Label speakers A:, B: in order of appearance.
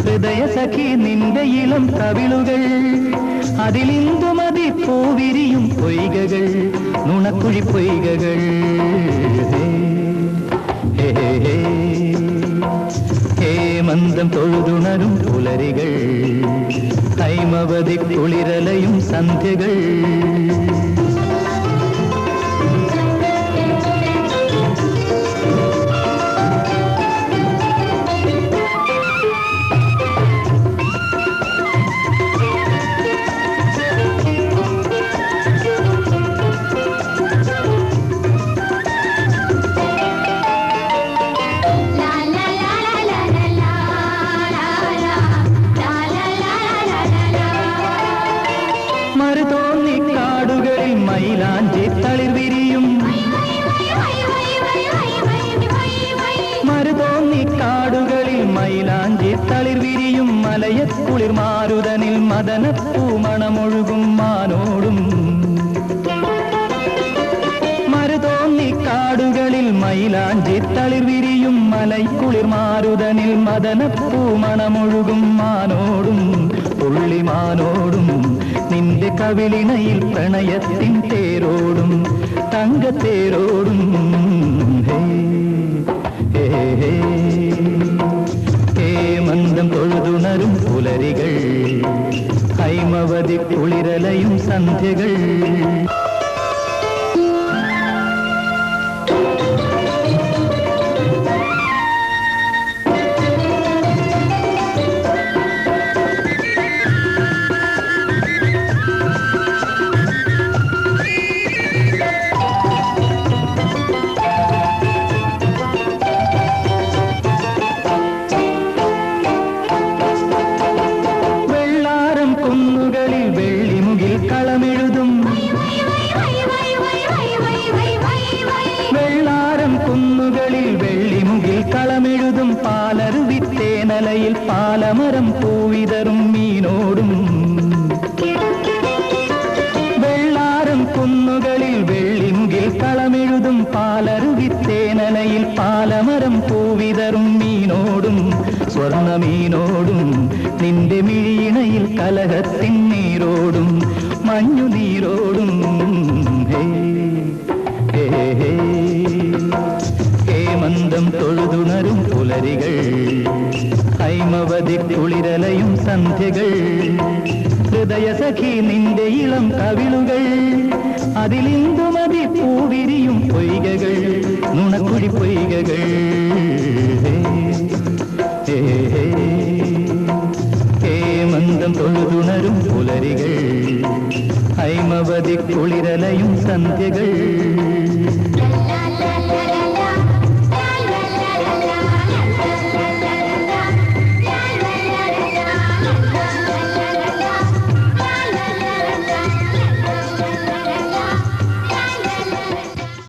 A: ഹൃദയ സഖി നിന്റെ ഇളം കവിളുകൾ അതിലിന്ദുമതി പൂവിരിയും പൊയ്കകൾ നുണക്കുഴി പൊയ്കകൾ ഹേമന്തം തൊഴുതുണരും പുലരികൾ ഹൈമവതി കുളിരലയും സന്ധ്യകൾ മരുതോന്നിക്കാടുകളിൽ മൈലാഞ്ചി തളിർ വിരിയും മരുതോന്നിക്കാടുകളിൽ മൈലാഞ്ചി തളിർ വിരിയും മലയക്കുളിർ മാരുതനിൽ മദനപ്പൂമണമൊഴുകും മാനോടും മരുതോന്നിക്കാടുകളിൽ മൈലാഞ്ചി തളിർ വിരിയും മലൈക്കുളിർ മാരുതനിൽ മദനപ്പൂമണമൊഴുകും മാനോടും പുള്ളിമാനോടും നിന്റെ കവിളിണയിൽ പ്രണയത്തിൻ തേരോടും തങ്കത്തേരോടും ഹേമന്തം തൊഴുതുണരും പുലരികൾ ഹൈമവതി കുളിരലയും സന്ധ്യകൾ കുന്നുകളിൽ വെള്ളിമുകിൽ കളമെഴുതും വെള്ളാരം കുന്നുകളിൽ വെള്ളിമുകിൽ കളമെഴുതും പാലരുവിത്തേനലയിൽ പാലമരം പൂവിതറും മീനോടും വെള്ളാരം കുന്നുകളിൽ വെള്ളിമുകിൽ കളമെഴുതും പാലരുവിത്തേനലയിൽ പാലമരം പൂവിതറും മീനോടും സ്വർണമീനോടും നിന്റെ മിഴിയിണയിൽ കലഹത്തിൻ നീരോടും മഞ്ഞുനീരോടും ഹേമന്തം തൊഴുതുണരും പുലരികൾ ഹൈമവതി കുളിരലയും സന്ധ്യകൾ ഹൃദയ സഖി നിന്റെ ഇളം കവിളുകൾ അതിലിന്ദുമതി പൂവിരിയും പൊയ്കകൾ നുണക്കുഴി പൊയ്കകൾ ഹേമന്തം തൊഴുതുണരും പുലരികൾ ഹൈമവതി കുളിരലയും സന്ധ്യകൾ